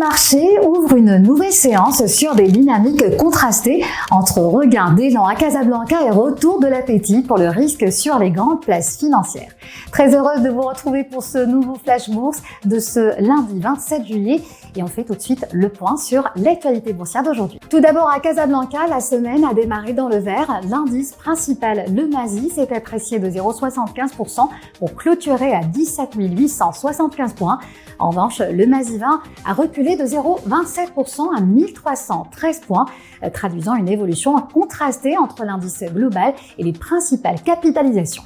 marchés ouvrent une nouvelle séance sur des dynamiques contrastées entre regain d'élan à Casablanca et retour de l'appétit pour le risque sur les grandes places financières. Très heureuse de vous retrouver pour ce nouveau Flash Bourse de ce lundi 27 juillet et on fait tout de suite le point sur l'actualité boursière d'aujourd'hui. Tout d'abord à Casablanca, la semaine a démarré dans le vert. L'indice principal, le MASI, s'est apprécié de 0,75% pour clôturer à 17 875 points. En revanche, le MASI 20 a reculé de 0,27% à 1313 points, traduisant une évolution contrastée entre l'indice global et les principales capitalisations.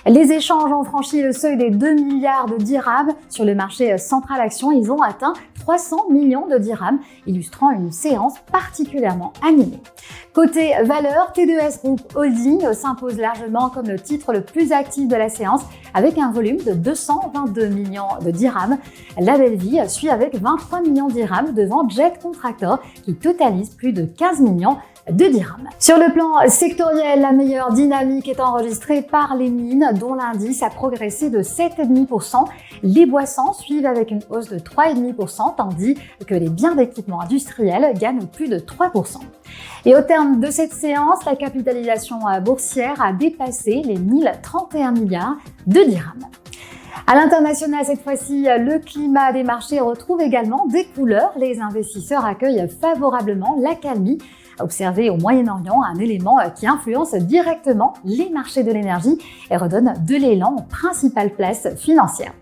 Les échanges ont franchi le seuil des 2 milliards de dirhams sur le marché central action. Ils ont atteint 300 millions de dirhams, illustrant une séance particulièrement animée. Côté valeur, T2S Group Holding s'impose largement comme le titre le plus actif de la séance avec un volume de 222 millions de dirhams. La Belle Vie suit avec 23 millions de dirhams devant Jet Contractor qui totalise plus de 15 millions de dirhams. Sur le plan sectoriel, la meilleure dynamique est enregistrée par les mines dont l'indice a progressé de 7,5%. Les boissons suivent avec une hausse de 3,5% tandis que les biens d'équipement industriel gagnent plus de 3%. Et au terme de cette séance, la capitalisation boursière a dépassé les 1031 milliards de dirhams. À l'international, cette fois-ci, le climat des marchés retrouve également des couleurs. Les investisseurs accueillent favorablement l'accalmie observée au Moyen-Orient, un élément qui influence directement les marchés de l'énergie et redonne de l'élan aux principales places financières.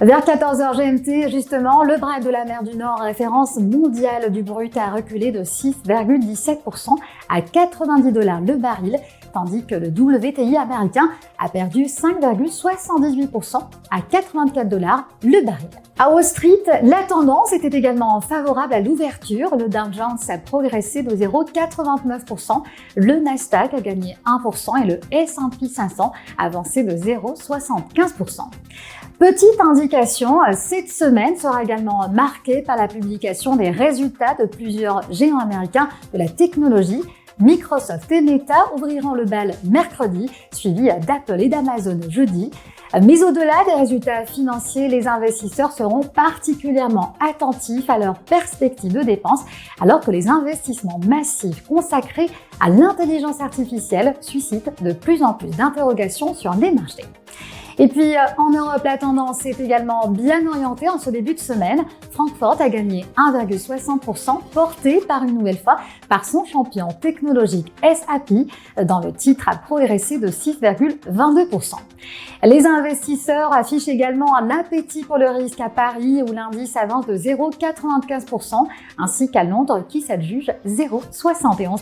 Vers 14h GMT, justement, le Brent de la mer du Nord, référence mondiale du brut, a reculé de 6,17% à 90 $ le baril, tandis que le WTI américain a perdu 5,78% à 84 $ le baril. À Wall Street, la tendance était également favorable à l'ouverture. Le Dow Jones a progressé de 0,89%, le Nasdaq a gagné 1% et le S&P 500 a avancé de 0,75%. Petite indication, cette semaine sera également marquée par la publication des résultats de plusieurs géants américains de la technologie. Microsoft et Meta ouvriront le bal mercredi, suivi d'Apple et d'Amazon jeudi. Mais au-delà des résultats financiers, les investisseurs seront particulièrement attentifs à leurs perspectives de dépenses, alors que les investissements massifs consacrés à l'intelligence artificielle suscitent de plus en plus d'interrogations sur les marchés. Et puis en Europe, la tendance est également bien orientée en ce début de semaine. Francfort a gagné 1,60%, porté par une nouvelle fois par son champion technologique SAP, dont le titre a progressé de 6,22%. Les investisseurs affichent également un appétit pour le risque à Paris où l'indice avance de 0,95%, ainsi qu'à Londres qui s'adjuge 0,71%.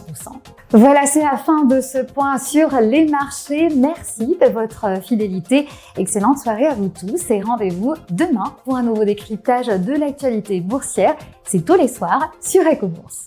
Voilà, c'est la fin de ce point sur les marchés. Merci de votre fidélité. Excellente soirée à vous tous et rendez-vous demain pour un nouveau décryptage de l'actualité boursière. C'est tous les soirs sur EcoBourse.